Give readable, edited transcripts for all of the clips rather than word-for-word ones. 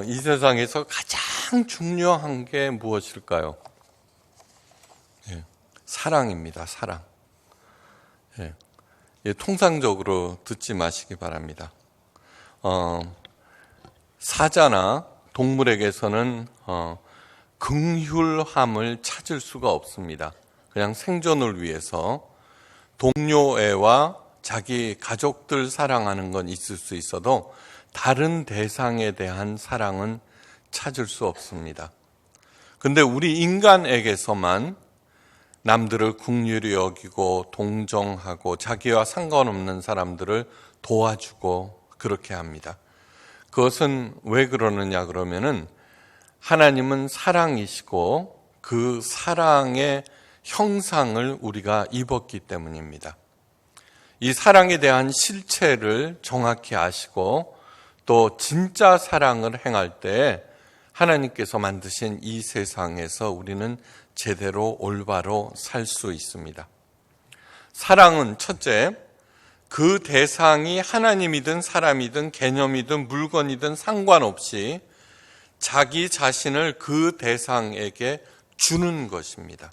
이 세상에서 가장 중요한 게 무엇일까요? 사랑입니다. 사랑. 통상적으로 듣지 마시기 바랍니다. 사자나 동물에게서는 긍휼함을 찾을 수가 없습니다. 그냥 생존을 위해서 동료애와 자기 가족들 사랑하는 건 있을 수 있어도 다른 대상에 대한 사랑은 찾을 수 없습니다. 근데 우리 인간에게서만 남들을 긍휼히 여기고 동정하고 자기와 상관없는 사람들을 도와주고 그렇게 합니다. 그것은 왜 그러느냐 그러면은 하나님은 사랑이시고 그 사랑의 형상을 우리가 입었기 때문입니다. 이 사랑에 대한 실체를 정확히 아시고 또 진짜 사랑을 행할 때 하나님께서 만드신 이 세상에서 우리는 제대로 올바로 살 수 있습니다. 사랑은 첫째, 그 대상이 하나님이든 사람이든 개념이든 물건이든 상관없이 자기 자신을 그 대상에게 주는 것입니다.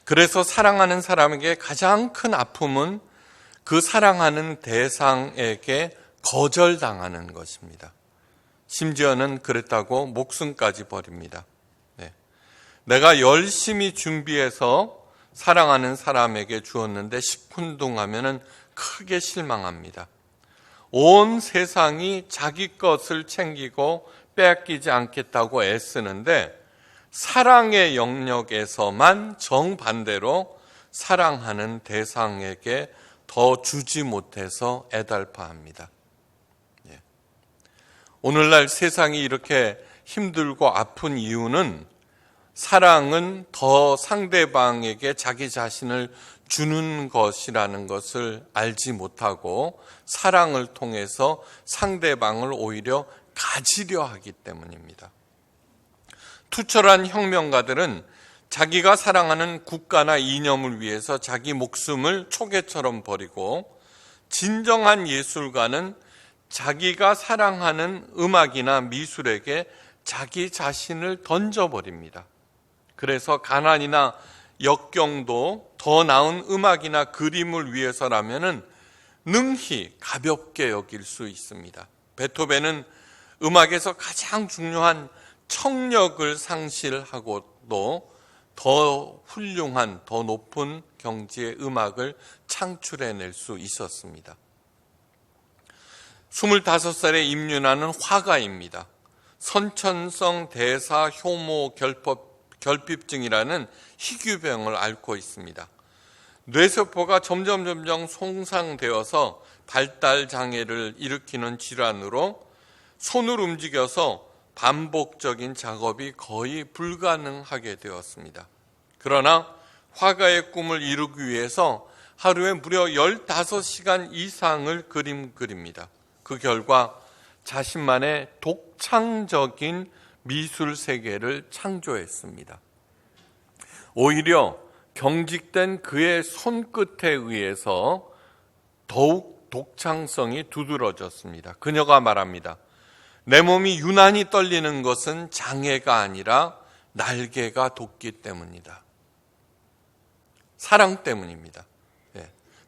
그래서 사랑하는 사람에게 가장 큰 아픔은 그 사랑하는 대상에게 거절당하는 것입니다. 심지어는 그랬다고 목숨까지 버립니다. 내가 열심히 준비해서 사랑하는 사람에게 주었는데 시큰둥하면 크게 실망합니다. 온 세상이 자기 것을 챙기고 빼앗기지 않겠다고 애쓰는데 사랑의 영역에서만 정반대로 사랑하는 대상에게 더 주지 못해서 애달파합니다. 오늘날 세상이 이렇게 힘들고 아픈 이유는 사랑은 더 상대방에게 자기 자신을 주는 것이라는 것을 알지 못하고 사랑을 통해서 상대방을 오히려 가지려 하기 때문입니다. 투철한 혁명가들은 자기가 사랑하는 국가나 이념을 위해서 자기 목숨을 초계처럼 버리고, 진정한 예술가는 자기가 사랑하는 음악이나 미술에게 자기 자신을 던져버립니다. 그래서 가난이나 역경도 더 나은 음악이나 그림을 위해서라면은 능히 가볍게 여길 수 있습니다. 베토벤은 음악에서 가장 중요한 청력을 상실하고도 더 훌륭한, 더 높은 경지의 음악을 창출해낼 수 있었습니다. 25살의 임윤아는 화가입니다. 선천성 대사 효모 결핍증이라는 희귀병을 앓고 있습니다. 뇌세포가 점점 손상되어서 발달 장애를 일으키는 질환으로 손을 움직여서 반복적인 작업이 거의 불가능하게 되었습니다. 그러나 화가의 꿈을 이루기 위해서 하루에 무려 15시간 이상을 그립니다. 그 결과 자신만의 독창적인 미술 세계를 창조했습니다. 오히려 경직된 그의 손끝에 의해서 더욱 독창성이 두드러졌습니다. 그녀가 말합니다. 내 몸이 유난히 떨리는 것은 장애가 아니라 날개가 돋기 때문이다. 사랑 때문입니다.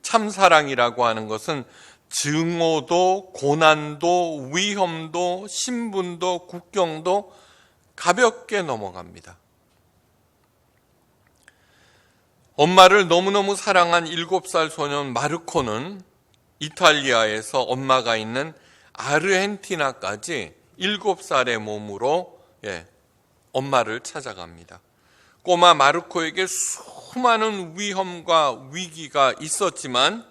참 사랑이라고 하는 것은 증오도, 고난도, 위험도, 신분도, 국경도 가볍게 넘어갑니다. 엄마를 너무너무 사랑한 7살 소년 마르코는 이탈리아에서 엄마가 있는 아르헨티나까지 7살의 몸으로 엄마를 찾아갑니다. 꼬마 마르코에게 수많은 위험과 위기가 있었지만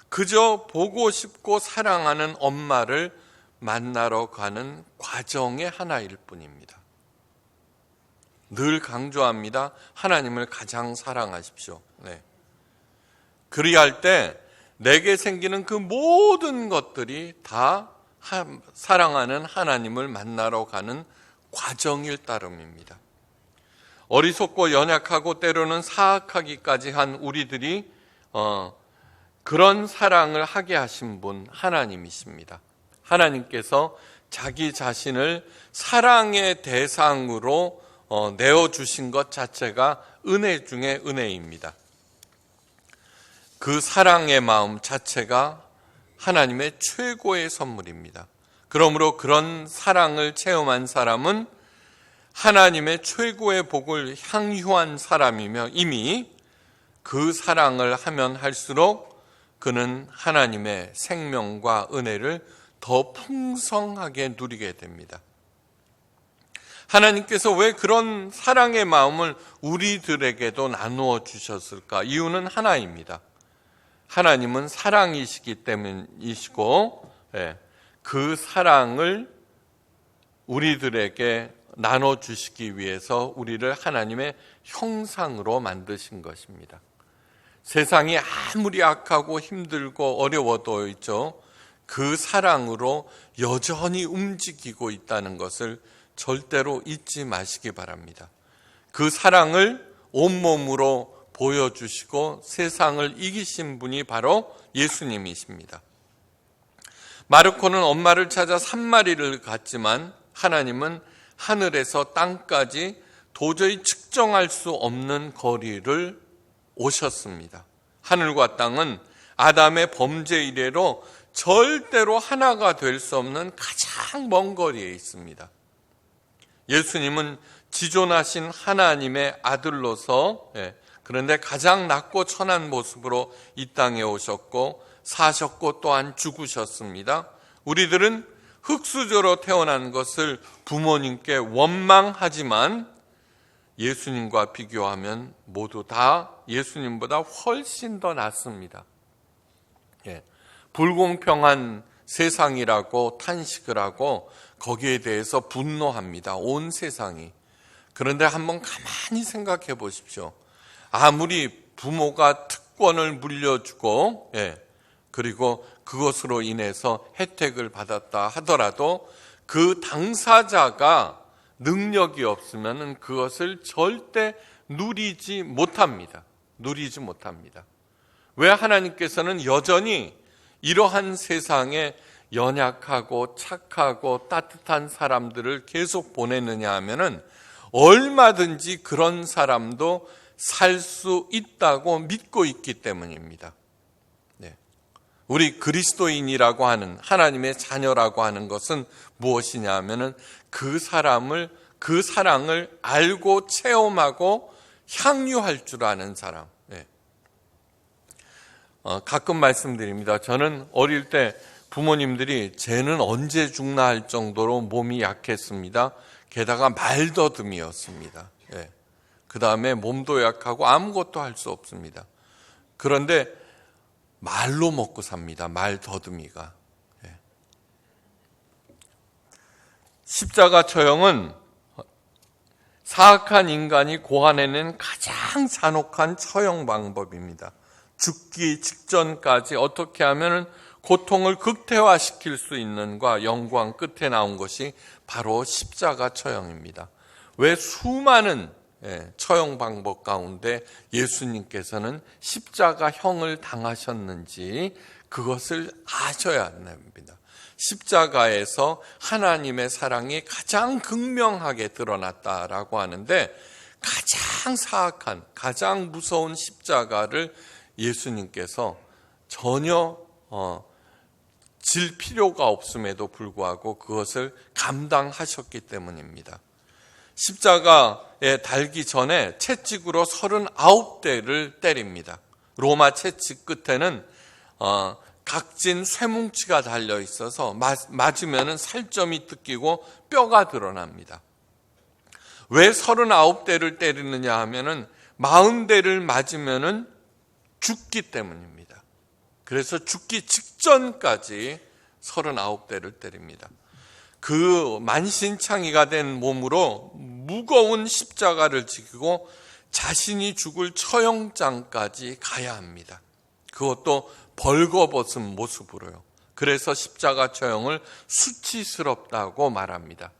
그저 보고 싶고 사랑하는 엄마를 만나러 가는 과정의 하나일 뿐입니다. 늘 강조합니다. 하나님을 가장 사랑하십시오. 그리할 때 내게 생기는 그 모든 것들이 다 사랑하는 하나님을 만나러 가는 과정일 따름입니다. 어리석고 연약하고 때로는 사악하기까지 한 우리들이 그런 사랑을 하게 하신 분 하나님이십니다. 하나님께서 자기 자신을 사랑의 대상으로 내어주신 것 자체가 은혜 중에 은혜입니다. 그 사랑의 마음 자체가 하나님의 최고의 선물입니다. 그러므로 그런 사랑을 체험한 사람은 하나님의 최고의 복을 향유한 사람이며 이미 그 사랑을 하면 할수록 그는 하나님의 생명과 은혜를 더 풍성하게 누리게 됩니다. 하나님께서 왜 그런 사랑의 마음을 우리들에게도 나누어 주셨을까? 이유는 하나입니다. 하나님은 사랑이시기 때문이시고 그 사랑을 우리들에게 나눠주시기 위해서 우리를 하나님의 형상으로 만드신 것입니다. 세상이 아무리 악하고 힘들고 어려워도 있죠. 그 사랑으로 여전히 움직이고 있다는 것을 절대로 잊지 마시기 바랍니다. 그 사랑을 온몸으로 보여주시고 세상을 이기신 분이 바로 예수님이십니다. 마르코는 엄마를 찾아 산마리를 갔지만 하나님은 하늘에서 땅까지 도저히 측정할 수 없는 거리를 오셨습니다. 하늘과 땅은 아담의 범죄 이래로 절대로 하나가 될 수 없는 가장 먼 거리에 있습니다. 예수님은 지존하신 하나님의 아들로서 그런데 가장 낮고 천한 모습으로 이 땅에 오셨고 사셨고 또한 죽으셨습니다. 우리들은 흙수저로 태어난 것을 부모님께 원망하지만 예수님과 비교하면 모두 다 예수님보다 훨씬 더 낫습니다. 불공평한 세상이라고 탄식을 하고 거기에 대해서 분노합니다. 온 세상이. 그런데 한번 가만히 생각해 보십시오. 아무리 부모가 특권을 물려주고 그리고 그것으로 인해서 혜택을 받았다 하더라도 그 당사자가 능력이 없으면 그것을 절대 누리지 못합니다. 왜 하나님께서는 여전히 이러한 세상에 연약하고 착하고 따뜻한 사람들을 계속 보내느냐 하면은 얼마든지 그런 사람도 살 수 있다고 믿고 있기 때문입니다. 우리 그리스도인이라고 하는 하나님의 자녀라고 하는 것은 무엇이냐 하면은 그 사랑을 알고 체험하고 향유할 줄 아는 사람. 가끔 말씀드립니다. 저는 어릴 때 부모님들이 쟤는 언제 죽나 할 정도로 몸이 약했습니다. 게다가 말더듬이었습니다. 그 다음에 몸도 약하고 아무것도 할 수 없습니다. 그런데 말로 먹고 삽니다. 말더듬이가. 십자가 처형은 사악한 인간이 고안해낸 가장 잔혹한 처형 방법입니다. 죽기 직전까지 어떻게 하면 고통을 극대화시킬 수 있는가 연구한 끝에 나온 것이 바로 십자가 처형입니다. 왜 수많은 처형 방법 가운데 예수님께서는 십자가형을 당하셨는지 그것을 아셔야 합니다. 십자가에서 하나님의 사랑이 가장 극명하게 드러났다라고 하는데 가장 사악한, 가장 무서운 십자가를 예수님께서 전혀 질 필요가 없음에도 불구하고 그것을 감당하셨기 때문입니다. 십자가에 달기 전에 채찍으로 39대를 때립니다. 로마 채찍 끝에는 각진 쇠뭉치가 달려 있어서 맞으면 살점이 뜯기고 뼈가 드러납니다. 왜 39대를 때리느냐 하면은 40대를 맞으면은 죽기 때문입니다. 그래서 죽기 직전까지 39대를 때립니다. 그 만신창이가 된 몸으로 무거운 십자가를 지키고 자신이 죽을 처형장까지 가야 합니다. 그것도 벌거벗은 모습으로요. 그래서 십자가 처형을 수치스럽다고 말합니다.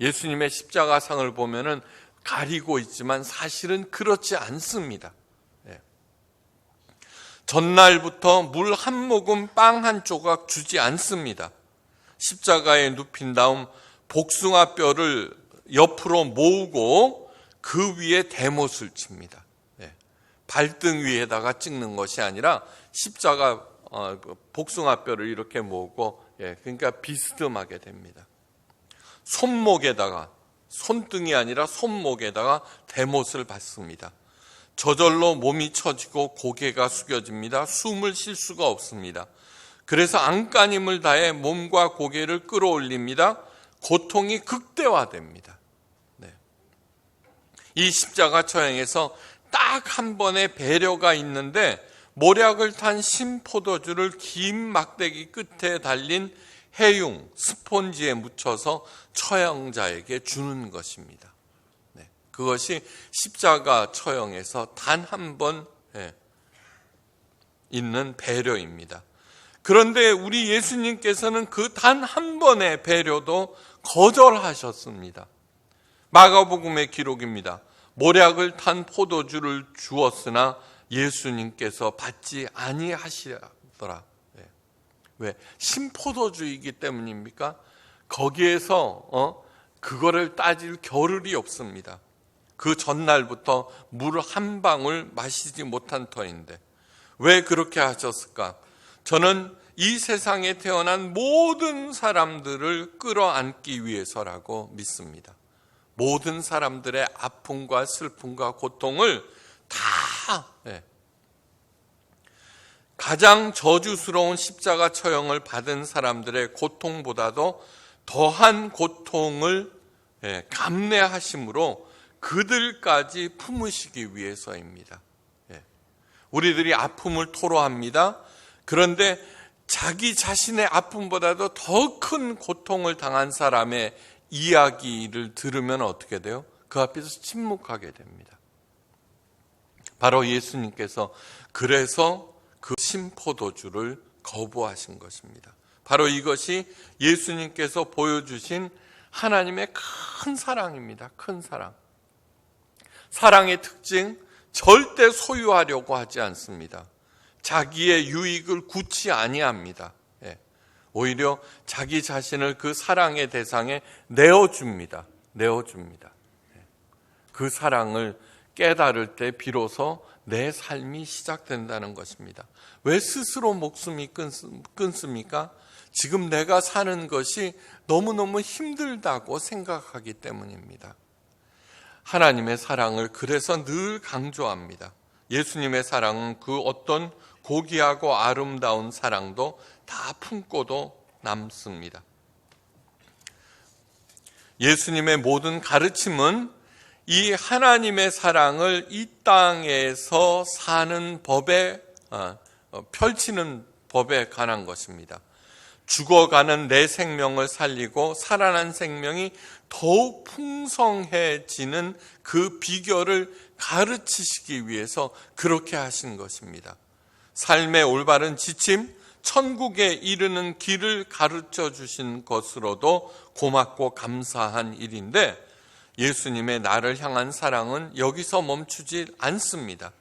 예수님의 십자가상을 보면은 가리고 있지만 사실은 그렇지 않습니다. 전날부터 물 한 모금 빵 한 조각 주지 않습니다. 십자가에 눕힌 다음 복숭아 뼈를 옆으로 모으고 그 위에 대못을 칩니다. 발등 위에다가 찍는 것이 아니라 십자가 복숭아 뼈를 이렇게 모으고, 그러니까 비스듬하게 됩니다. 손목에다가, 손등이 아니라 손목에다가 대못을 받습니다. 저절로 몸이 처지고 고개가 숙여집니다. 숨을 쉴 수가 없습니다. 그래서 안간힘을 다해 몸과 고개를 끌어올립니다. 고통이 극대화됩니다. 이 십자가 처형에서 딱 한 번의 배려가 있는데, 모략을 탄 신포도주를 긴 막대기 끝에 달린 해융, 스폰지에 묻혀서 처형자에게 주는 것입니다. 그것이 십자가 처형에서 단 한 번 있는 배려입니다. 그런데 우리 예수님께서는 그 단 한 번의 배려도 거절하셨습니다. 마가복음의 기록입니다. 모략을 탄 포도주를 주었으나 예수님께서 받지 아니하시더라. 왜? 신포도주이기 때문입니까? 거기에서 그거를 따질 겨를이 없습니다. 그 전날부터 물 한 방울 마시지 못한 터인데 왜 그렇게 하셨을까? 저는 이 세상에 태어난 모든 사람들을 끌어안기 위해서라고 믿습니다. 모든 사람들의 아픔과 슬픔과 고통을 다 가장 저주스러운 십자가 처형을 받은 사람들의 고통보다도 더한 고통을 감내하심으로 그들까지 품으시기 위해서입니다. 우리들이 아픔을 토로합니다. 그런데 자기 자신의 아픔보다도 더 큰 고통을 당한 사람의 이야기를 들으면 어떻게 돼요? 그 앞에서 침묵하게 됩니다. 바로 예수님께서 그래서 그 신포도주를 거부하신 것입니다. 바로 이것이 예수님께서 보여주신 하나님의 큰 사랑입니다. 큰 사랑. 사랑의 특징, 절대 소유하려고 하지 않습니다. 자기의 유익을 구치 아니합니다. 오히려 자기 자신을 그 사랑의 대상에 내어줍니다. 그 사랑을 깨달을 때 비로소 내 삶이 시작된다는 것입니다. 왜 스스로 목숨이 끊습니까? 지금 내가 사는 것이 너무너무 힘들다고 생각하기 때문입니다. 하나님의 사랑을 그래서 늘 강조합니다. 예수님의 사랑은 그 어떤 고귀하고 아름다운 사랑도 다 품고도 남습니다. 예수님의 모든 가르침은 이 하나님의 사랑을 이 땅에서 사는 법에 펼치는 법에 관한 것입니다. 죽어가는 내 생명을 살리고 살아난 생명이 더욱 풍성해지는 그 비결을 가르치시기 위해서 그렇게 하신 것입니다. 삶의 올바른 지침, 천국에 이르는 길을 가르쳐 주신 것으로도 고맙고 감사한 일인데, 예수님의 나를 향한 사랑은 여기서 멈추지 않습니다.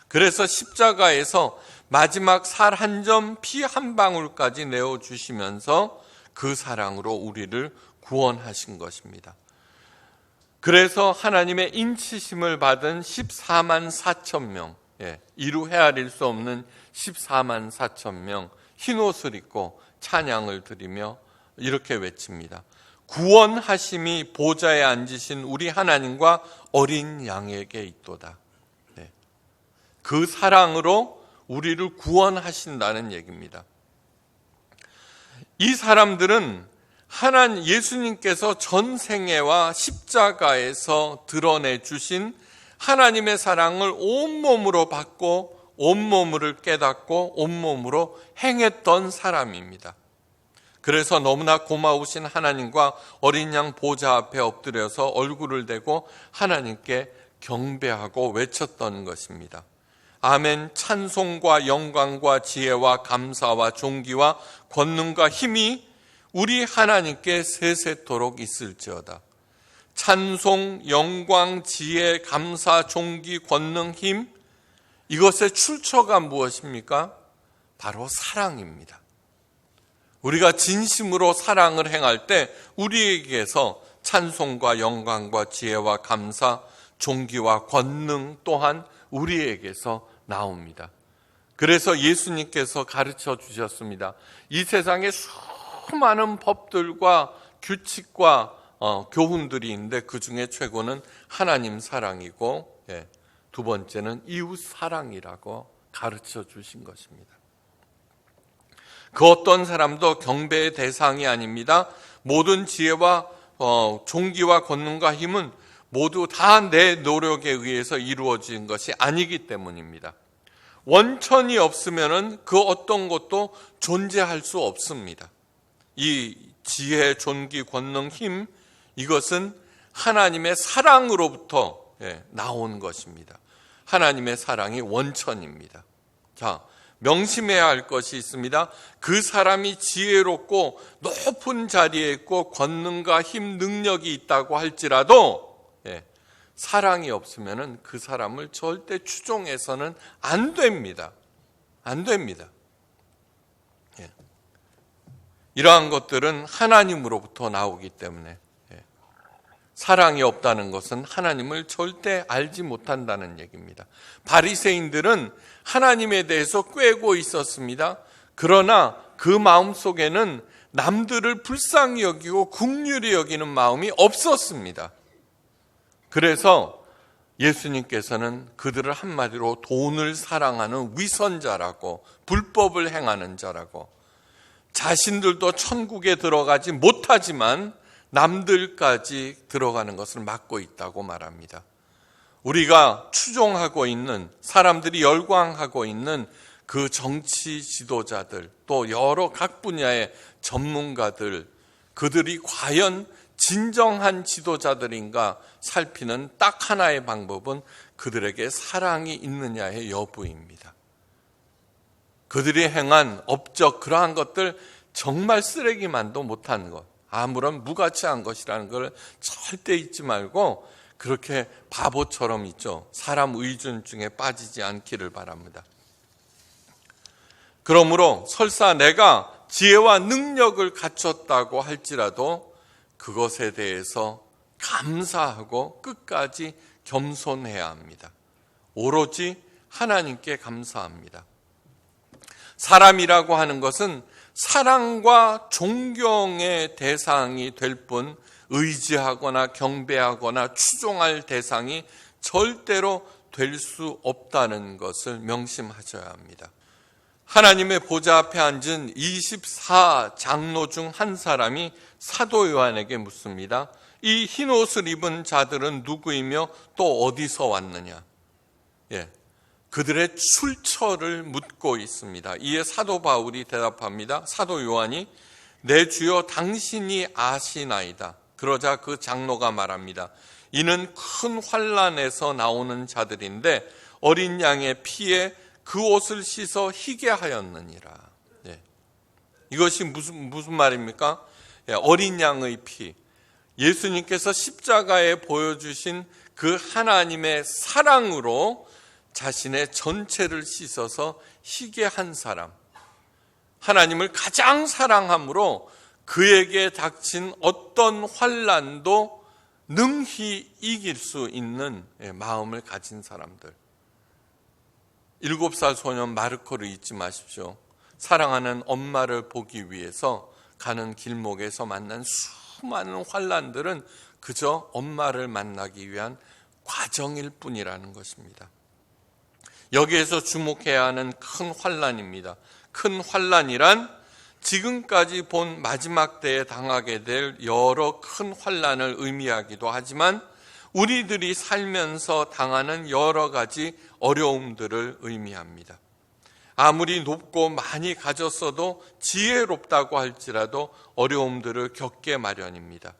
그래서 십자가에서 마지막 살 한 점, 피 한 방울까지 내어주시면서 그 사랑으로 우리를 구원하신 것입니다. 그래서 하나님의 인치심을 받은 14만 4천 명, 이루 헤아릴 수 없는 14만 4천 명, 흰옷을 입고 찬양을 드리며 이렇게 외칩니다. 구원하심이 보좌에 앉으신 우리 하나님과 어린 양에게 있도다. 그 사랑으로 우리를 구원하신다는 얘기입니다. 이 사람들은 예수님께서 전생애와 십자가에서 드러내 주신 하나님의 사랑을 온몸으로 받고 온몸을 깨닫고 온몸으로 행했던 사람입니다. 그래서 너무나 고마우신 하나님과 어린 양 보좌 앞에 엎드려서 얼굴을 대고 하나님께 경배하고 외쳤던 것입니다. 아멘. 찬송과 영광과 지혜와 감사와 존귀와 권능과 힘이 우리 하나님께 세세토록 있을지어다. 찬송, 영광, 지혜, 감사, 존귀, 권능, 힘, 이것의 출처가 무엇입니까? 바로 사랑입니다. 우리가 진심으로 사랑을 행할 때 우리에게서 찬송과 영광과 지혜와 감사, 존귀와 권능 또한 우리에게서 나옵니다. 그래서 예수님께서 가르쳐 주셨습니다. 이 세상에 수많은 법들과 규칙과 교훈들이 있는데 그 중에 최고는 하나님 사랑이고, 두 번째는 이웃 사랑이라고 가르쳐 주신 것입니다. 그 어떤 사람도 경배의 대상이 아닙니다. 모든 지혜와 존귀와 권능과 힘은 모두 다 내 노력에 의해서 이루어진 것이 아니기 때문입니다. 원천이 없으면 그 어떤 것도 존재할 수 없습니다. 이 지혜, 존귀, 권능, 힘, 이것은 하나님의 사랑으로부터 나온 것입니다. 하나님의 사랑이 원천입니다. 자, 명심해야 할 것이 있습니다. 그 사람이 지혜롭고 높은 자리에 있고 권능과 힘, 능력이 있다고 할지라도 사랑이 없으면 그 사람을 절대 추종해서는 안 됩니다. 안 됩니다. 이러한 것들은 하나님으로부터 나오기 때문에 사랑이 없다는 것은 하나님을 절대 알지 못한다는 얘기입니다. 바리새인들은 하나님에 대해서 꾀고 있었습니다. 그러나 그 마음속에는 남들을 불쌍히 여기고 긍휼히 여기는 마음이 없었습니다. 그래서 예수님께서는 그들을 한마디로 돈을 사랑하는 위선자라고, 불법을 행하는 자라고, 자신들도 천국에 들어가지 못하지만 남들까지 들어가는 것을 막고 있다고 말합니다. 우리가 추종하고 있는, 사람들이 열광하고 있는 그 정치 지도자들, 또 여러 각 분야의 전문가들, 그들이 과연 진정한 지도자들인가 살피는 딱 하나의 방법은 그들에게 사랑이 있느냐의 여부입니다. 그들이 행한 업적, 그러한 것들 정말 쓰레기만도 못한 것, 아무런 무가치한 것이라는 걸 절대 잊지 말고 그렇게 바보처럼 있죠. 사람 의존증에 빠지지 않기를 바랍니다. 그러므로 설사 내가 지혜와 능력을 갖췄다고 할지라도 그것에 대해서 감사하고 끝까지 겸손해야 합니다. 오로지 하나님께 감사합니다. 사람이라고 하는 것은 사랑과 존경의 대상이 될 뿐 의지하거나 경배하거나 추종할 대상이 절대로 될 수 없다는 것을 명심하셔야 합니다. 하나님의 보좌 앞에 앉은 24장로 중 한 사람이 사도 요한에게 묻습니다. 이 흰 옷을 입은 자들은 누구이며 또 어디서 왔느냐? 그들의 출처를 묻고 있습니다. 이에 사도 바울이 대답합니다. 사도 요한이 내 주여 당신이 아시나이다. 그러자 그 장로가 말합니다. 이는 큰 환난에서 나오는 자들인데 어린 양의 피에 그 옷을 씻어 희게 하였느니라. 이것이 무슨 말입니까? 어린 양의 피. 예수님께서 십자가에 보여주신 그 하나님의 사랑으로 자신의 전체를 씻어서 희게 한 사람, 하나님을 가장 사랑함으로 그에게 닥친 어떤 환난도 능히 이길 수 있는 마음을 가진 사람들. 7살 소년 마르코를 잊지 마십시오. 사랑하는 엄마를 보기 위해서 가는 길목에서 만난 수많은 환난들은 그저 엄마를 만나기 위한 과정일 뿐이라는 것입니다. 여기에서 주목해야 하는 큰 환난입니다. 큰 환난이란 지금까지 본 마지막 때에 당하게 될 여러 큰 환난을 의미하기도 하지만 우리들이 살면서 당하는 여러 가지 어려움들을 의미합니다. 아무리 높고 많이 가졌어도 지혜롭다고 할지라도 어려움들을 겪게 마련입니다.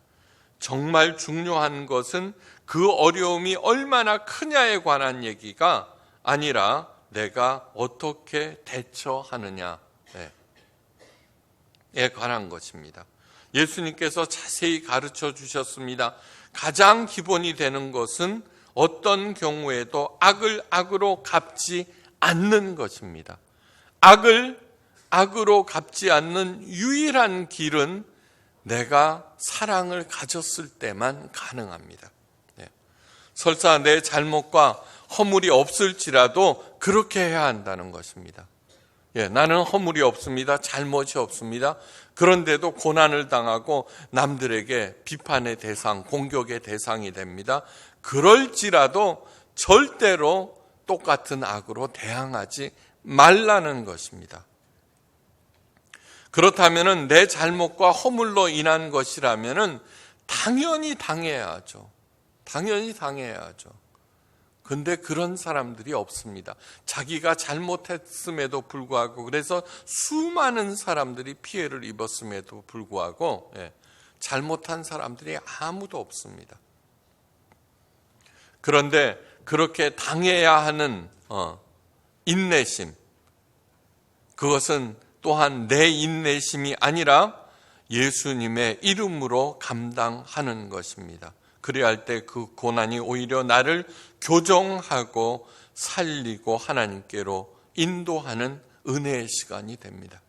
정말 중요한 것은 그 어려움이 얼마나 크냐에 관한 얘기가 아니라 내가 어떻게 대처하느냐에 관한 것입니다. 예수님께서 자세히 가르쳐 주셨습니다. 가장 기본이 되는 것은 어떤 경우에도 악을 악으로 갚지 않는 것입니다. 악을 악으로 갚지 않는 유일한 길은 내가 사랑을 가졌을 때만 가능합니다. 설사 내 잘못과 허물이 없을지라도 그렇게 해야 한다는 것입니다. 나는 허물이 없습니다. 잘못이 없습니다. 그런데도 고난을 당하고 남들에게 비판의 대상, 공격의 대상이 됩니다. 그럴지라도 절대로 똑같은 악으로 대항하지 말라는 것입니다. 그렇다면 내 잘못과 허물로 인한 것이라면 당연히 당해야죠. 당연히 당해야죠. 근데 그런 사람들이 없습니다. 자기가 잘못했음에도 불구하고, 그래서 수많은 사람들이 피해를 입었음에도 불구하고 잘못한 사람들이 아무도 없습니다. 그런데 그렇게 당해야 하는 인내심, 그것은 또한 내 인내심이 아니라 예수님의 이름으로 감당하는 것입니다. 그래야 할 때 그 고난이 오히려 나를 교정하고 살리고 하나님께로 인도하는 은혜의 시간이 됩니다.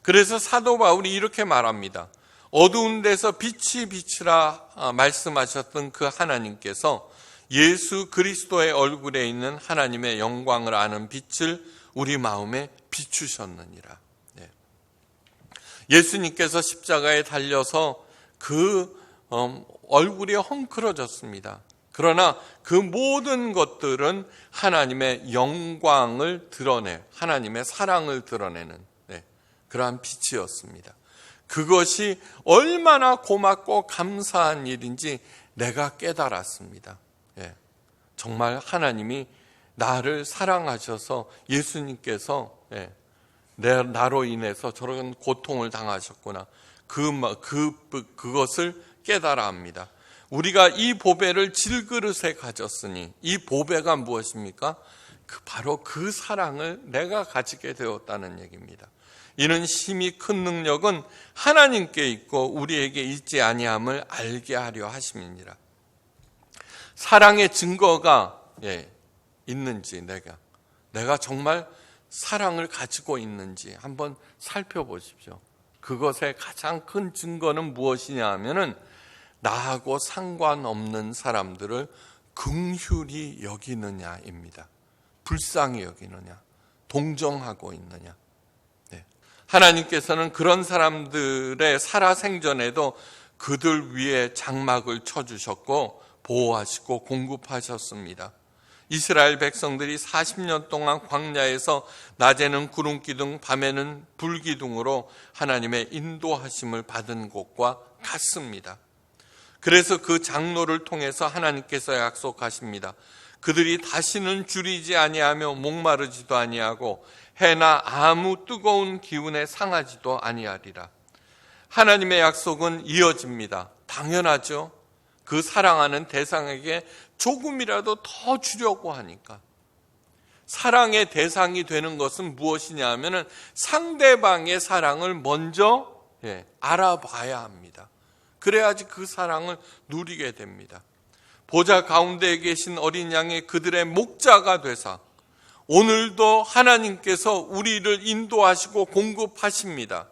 그래서 사도 바울이 이렇게 말합니다. 어두운 데서 빛이 비치라 말씀하셨던 그 하나님께서 예수 그리스도의 얼굴에 있는 하나님의 영광을 아는 빛을 우리 마음에 비추셨느니라. 예수님께서 십자가에 달려서 그 얼굴이 헝클어졌습니다. 그러나 그 모든 것들은 하나님의 영광을 드러내, 하나님의 사랑을 드러내는 그러한 빛이었습니다. 그것이 얼마나 고맙고 감사한 일인지 내가 깨달았습니다. 정말 하나님이 나를 사랑하셔서 예수님께서 나로 인해서 저런 고통을 당하셨구나. 그것을 깨달아 합니다. 우리가 이 보배를 질그릇에 가졌으니, 이 보배가 무엇입니까? 바로 그 사랑을 내가 가지게 되었다는 얘기입니다. 이는 심히 큰 능력은 하나님께 있고 우리에게 있지 아니함을 알게 하려 하심이니라. 사랑의 증거가 있는지, 내가 정말 사랑을 가지고 있는지 한번 살펴보십시오. 그것의 가장 큰 증거는 무엇이냐 하면은 나하고 상관없는 사람들을 긍휼히 여기느냐입니다. 불쌍히 여기느냐, 동정하고 있느냐. 하나님께서는 그런 사람들의 살아생전에도 그들 위에 장막을 쳐주셨고 보호하시고 공급하셨습니다. 이스라엘 백성들이 40년 동안 광야에서 낮에는 구름기둥, 밤에는 불기둥으로 하나님의 인도하심을 받은 곳과 같습니다. 그래서 그 장로를 통해서 하나님께서 약속하십니다. 그들이 다시는 줄이지 아니하며 목마르지도 아니하고 해나 아무 뜨거운 기운에 상하지도 아니하리라. 하나님의 약속은 이어집니다. 당연하죠. 그 사랑하는 대상에게 조금이라도 더 주려고 하니까. 사랑의 대상이 되는 것은 무엇이냐 하면은 상대방의 사랑을 먼저 알아봐야 합니다. 그래야지 그 사랑을 누리게 됩니다. 보좌 가운데에 계신 어린 양이 그들의 목자가 되사 오늘도 하나님께서 우리를 인도하시고 공급하십니다.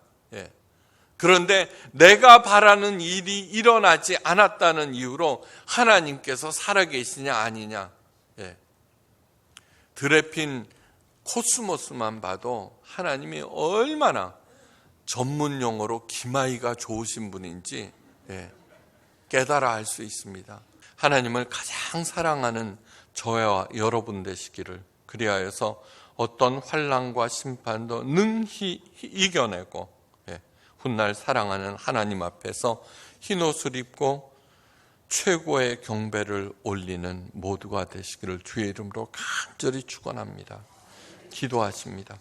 그런데 내가 바라는 일이 일어나지 않았다는 이유로 하나님께서 살아계시냐 아니냐. 드레핀 코스모스만 봐도 하나님이 얼마나 전문 용어로 기마이가 좋으신 분인지 깨달아 알 수 있습니다. 하나님을 가장 사랑하는 저와 여러분 되시기를, 그리하여서 어떤 환난과 심판도 능히 이겨내고 훗날 사랑하는 하나님 앞에서 흰옷을 입고 최고의 경배를 올리는 모두가 되시기를 주의 이름으로 간절히 축원합니다. 기도하십니다.